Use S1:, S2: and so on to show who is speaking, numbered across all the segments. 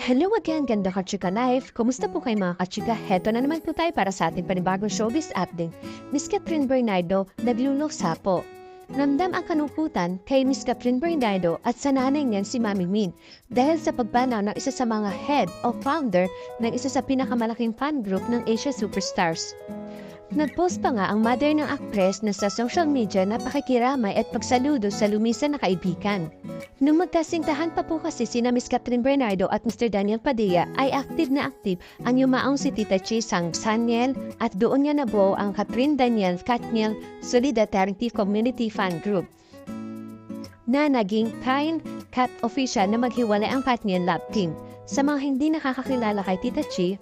S1: Hello again, ganda ka-chika life. Kumusta po kayo mga ka-chika? Heto na naman po tayo para sa ating panibagong showbiz update. Miss Catherine Bernardo, nagluluksa po. Namdam ang kanungkutan kay Miss Catherine Bernardo at sa nanay niyan si Mami Min dahil sa pagpanaw ng isa sa mga head o founder ng isa sa pinakamalaking fan group ng Asia Superstars. Nagpost pa nga ang mother ng actress na sa social media na pakikiramay at pagsaludo sa lumisan na kaibigan. Nung magkasintahan pa po kasi sina Miss Catherine Bernardo at Mr. Daniel Padilla ay active na active ang yumaong si Tita Chi Sang Saniel at doon niya nabuo ang Catherine Daniel Katniel Solidarity Community Fan Group na naging Kind Cat official na maghiwalay ang Katniel Love Team. Sa mga hindi nakakakilala kay Tita Chi,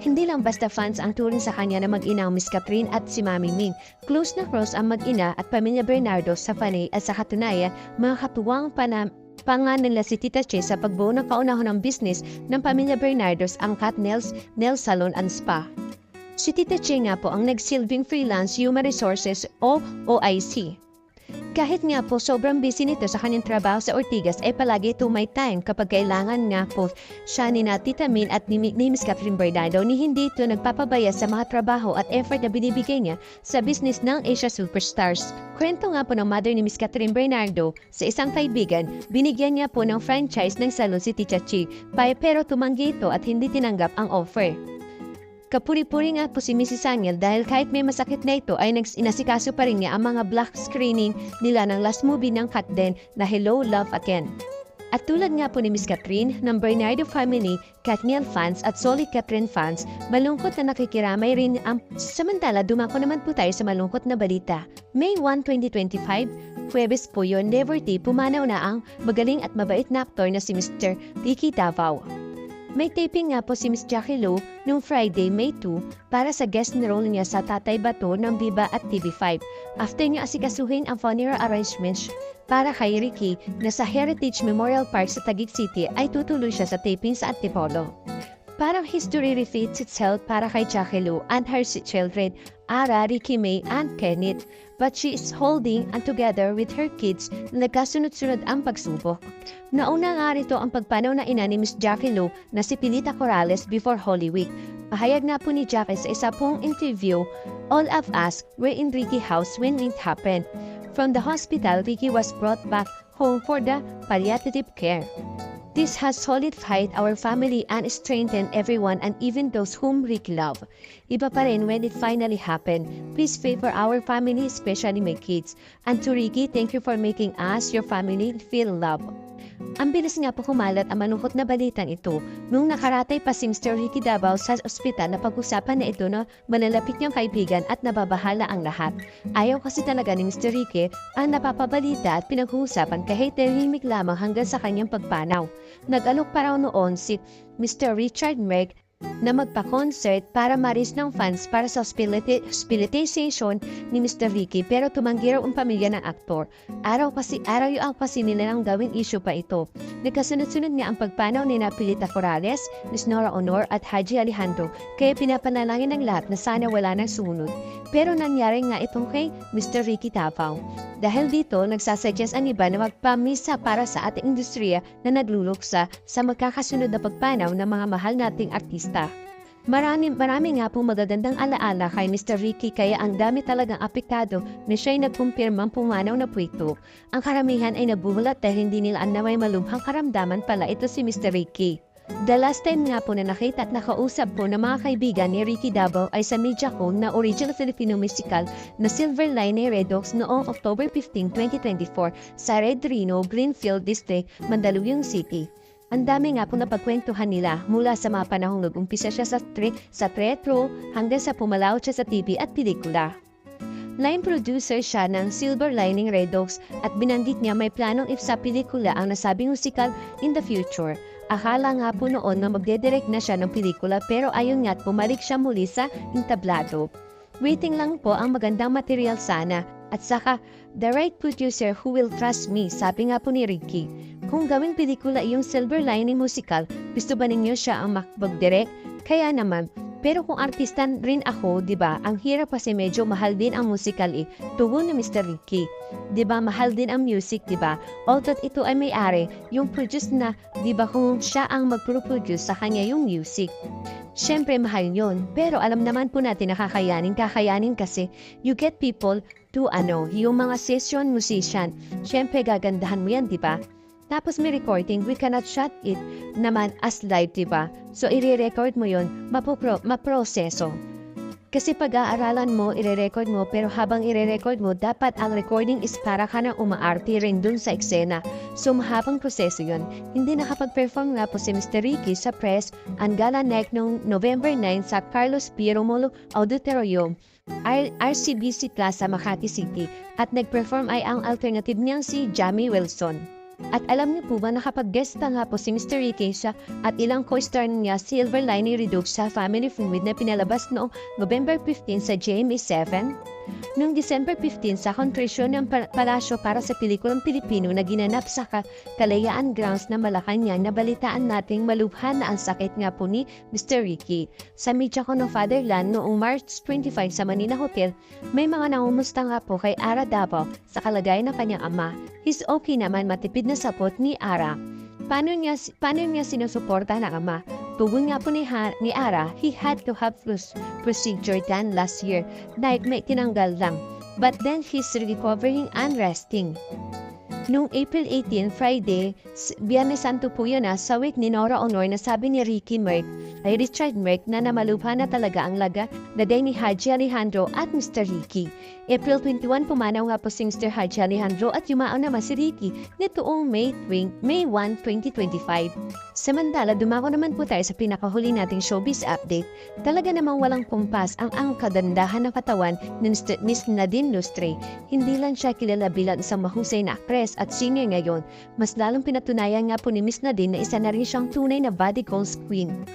S1: hindi lang basta fans ang turing sa kanya na mag-ina ang Miss Catherine at si Mami Min. Close na close ang mag-ina at pamilya Bernardo sa panay at sa katunayan, mga katuwang pangan nila si Tita Che sa pagbuo ng kaunahon ng business ng pamilya Bernardos ang Cat Nails Nail Salon and Spa. Si Tita Che nga po ang nagsilbing freelance human resources o OIC. Kahit nga po sobrang busy nito sa kanyang trabaho sa Ortigas ay palagi ito may time kapag kailangan nga po siya ni na Tita Min at ni Miss Catherine Bernardo ni hindi ito nagpapabaya sa mga trabaho at effort na binibigay niya sa business ng Asia Superstars. Kwento nga po ng mother ni Miss Catherine Bernardo sa isang kaibigan, binigyan niya po ng franchise ng salon si Tita Chi pero tumanggi ito at hindi tinanggap ang offer. Kapuri-puri nga po si Mrs. Saniel dahil kahit may masakit na ito ay inasikaso pa rin niya ang mga black screening nila ng last movie ng Kat Den na Hello Love Again. At tulad nga po ni Miss Catherine, ng Bernardo family, Katniel fans at Solid Catherine fans, malungkot na nakikiramay rin ang samantala dumako naman po tayo sa malungkot na balita. May 1, 2025, Huwebes po yun, Liberty, pumanaw na ang magaling at mabait na aktor na si Mr. Ricky Davao. May taping nga po si Miss Jackie Lou noong Friday, May 2 para sa guest role niya sa Tatay Bato ng Viva at TV5. After niya asikasuhin ang funeral arrangements para kay Ricky na sa Heritage Memorial Park sa Taguig City ay tutuloy siya sa taping sa Antipolo. Parang history repeats itself para kay Jackie Lou and her children, Ara, Ricky May, and Kenneth. But she is holding and together with her kids na nagkasunod-sunod ang pagsubok. Nauna nga rito ang pagpanaw na ina ni Miss Jackie Lou na si Pilita Corrales before Holy Week. Pahayag na po ni Jackie sa isa pong interview, all of us were in Ricky house when it happened. From the hospital, Ricky was brought back home for the palliative care. This has solidified our family and strengthened everyone and even those whom Ricky loved. Iba pa rin when it finally happened. Please pray for our family, especially my kids. And to Ricky, thank you for making us, your family, feel love. Ang bilis nga po kumalat ang malungkot na balitang ito nung nakaratay pa si Mr. Ricky Davao sa ospital na pag-usapan na ito na malalapit niyang kaibigan at nababahala ang lahat. Ayaw kasi talaga ni Mr. Ricky ang napapabalita at pinag-uusapan kahit tahimik lamang hanggang sa kanyang pagpanaw. Nag-alok pa raw noon si Mr. Richard Merck na magpa-concert para maris ng fans para sa hospitalization ni Mr. Ricky pero tumanggi raw ang pamilya ng aktor. Araw yung kasi nila nang gawing issue pa ito. Nagkasunod-sunod nga ang pagpanaw ni Pilita Corrales, Miss Nora Honor at Haji Alejandro kaya pinapanalangin ng lahat na sana wala nang sunod. Pero nangyari nga itong kay Mr. Ricky Davao. Dahil dito, nagsasuggest ang iba na magpamisa para sa ating industriya na nagluluksa sa magkakasunod na pagpanaw ng mga mahal nating artista. Marami nga pong magagandang alaala kay Mr. Ricky kaya ang dami talagang apektado na siya'y nagkumpirmang pumanaw na po ito. Ang karamihan ay nabuhulat dahil hindi nila na may malubhang karamdaman pala ito si Mr. Ricky. The last time nga po na nakita at nakausap po ng mga kaibigan ni Ricky Davao ay sa Mediacom na original Filipino musical na Silver Lining Redux noong October 15, 2024 sa Red Rhino, Greenfield District, Mandaluyong City. Ang dami nga po napagkwentuhan nila mula sa mga panahong nag-umpisa siya sa retro hanggang sa pumalaw siya sa TV at pelikula. Line producer siya ng Silver Lining Redux at binanggit niya may planong sa pelikula ang nasabing musical in the future. Akala nga po noon na magdedirect na siya ng pelikula pero ayon nga't bumalik siya muli sa entablado. Waiting lang po ang magandang material sana at saka the right producer who will trust me, sabi nga po ni Ricky. Kung gawing pelikula iyong Silver Lining musical, gusto ba ninyo siya ang mag-direct? Kaya naman, Pero kung artista rin ako, di ba, ang hirap kasi medyo mahal din ang musical Tugon ni Mr. Ricky. Di ba, mahal din ang music, di ba? Although ito ay may-ari, yung produce na, di ba, kung siya ang magpro-produce sa kanya yung music. Siyempre, mahal yon. Pero alam naman po natin na kakayanin kasi you get people to yung mga session musician. Siyempre, gagandahan mo yan, di ba? Tapos may recording, we cannot shut it naman as live, diba? So, i-record mo yun, maproseso. Kasi pag-aaralan mo, i-record mo, pero habang i-record mo, dapat ang recording is para ka na umaarte rin dun sa eksena. So, mahabang proseso yun. Hindi nakapag-perform nga po si Mr. Ricky sa press ang gala night noong November 9 sa Carlos P. Romulo Auditorium, RCBC Plaza, Makati City. At nag-perform ay ang alternative niyang si Jamie Wilson. At alam niyo po ba nakapag-guest nga po si Mr. Ricky siya at ilang co-star niya Silver Lining Redux sa Family Fluid na pinalabas noong November 15 sa GMA7? Noong December 15 sa kontrisyon ng palasyo para sa pelikulang Pilipino na ginanap sa Kalayaan Grounds na Malacanang, nabalitaan nating malubhan na ang sakit nga po ni Mr. Ricky. Sa media ko ng Fatherland noong March 25 sa Manila Hotel, may mga nangumusta nga po kay Ara Davao sa kalagayan ng kanyang ama. He's okay naman, matipid na sapot ni Ara. Paano niya sinusuporta ng ama? Tugon nga po ni Ara, he had to have procedure done last year dahil may tinanggal lang. But then he's recovering and resting. Noong April 18, Friday, Biyernes Santo po yun sa week ni Nora Honor na sabi ni Richard Merck na namalubha na talaga ang lagay ni Haji Alejandro at Mr. Ricky. April 21 pumanaw nga po si Mr. Haji Alejandro at yumaon naman si Ricky nitoong May 1, 2025. Samantala, dumako naman po tayo sa pinakahuli nating showbiz update. Talaga namang walang kumpas ang kagandahan ng katawan ni Miss Nadine Lustre. Hindi lang siya kilala bilang isang mahusay na actress at singer ngayon, mas lalong pinatunayan nga po ni Miss Nadine na isa na rin siyang tunay na body goals queen.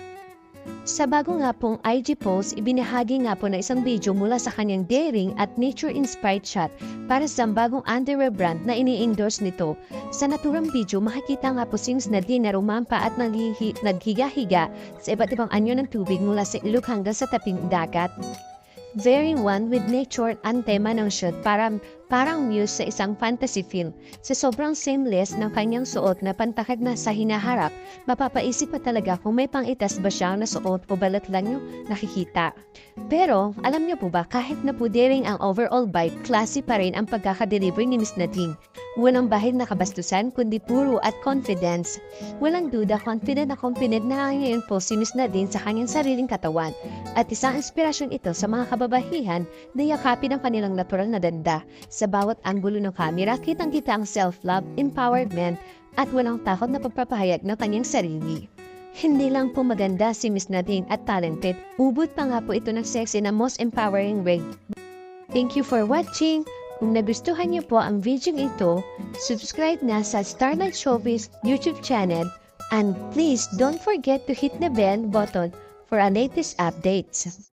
S1: Sa bago nga pong IG post, ibinahagi nga po na isang video mula sa kanyang daring at nature-inspired shot para sa bagong underwear brand na ini-endorse nito. Sa naturang video, makikita nga po si Miss Nadine na rumampa at naghiga-higa sa iba't ibang anyo ng tubig mula sa ilog hanggang sa taping dagat. Very one with nature ang tema ng shoot, parang muse sa isang fantasy film. Sa sobrang seamless ng kanyang suot na pantakad na sa hinaharap, mapapaisip pa talaga kung may pangitas ba siya na suot o balat lang yung nakikita. Pero, alam niyo po ba, kahit na po daring ang overall vibe, classy pa rin ang pagkakadeliver ni Miss Nadine. Walang bahid na kabastusan, kundi puro at confidence. Walang duda, confident na ngayon po si Miss Nadine sa kanyang sariling katawan. At isang inspirasyon ito sa mga kababahihan na yakapin ang kanilang natural na danda. Sa bawat anggulo ng kamera, kitang-kita ang self-love, empowerment, at walang takot na pagpapahayag ng kanyang sarili. Hindi lang po maganda si Miss Nadine at talented, ubod pa nga po ito ng sexy na most empowering way. Thank you for watching! Kung nagustuhan niyo po ang video ito, subscribe na sa Starlight Showbiz YouTube channel and please don't forget to hit the bell button for our latest updates.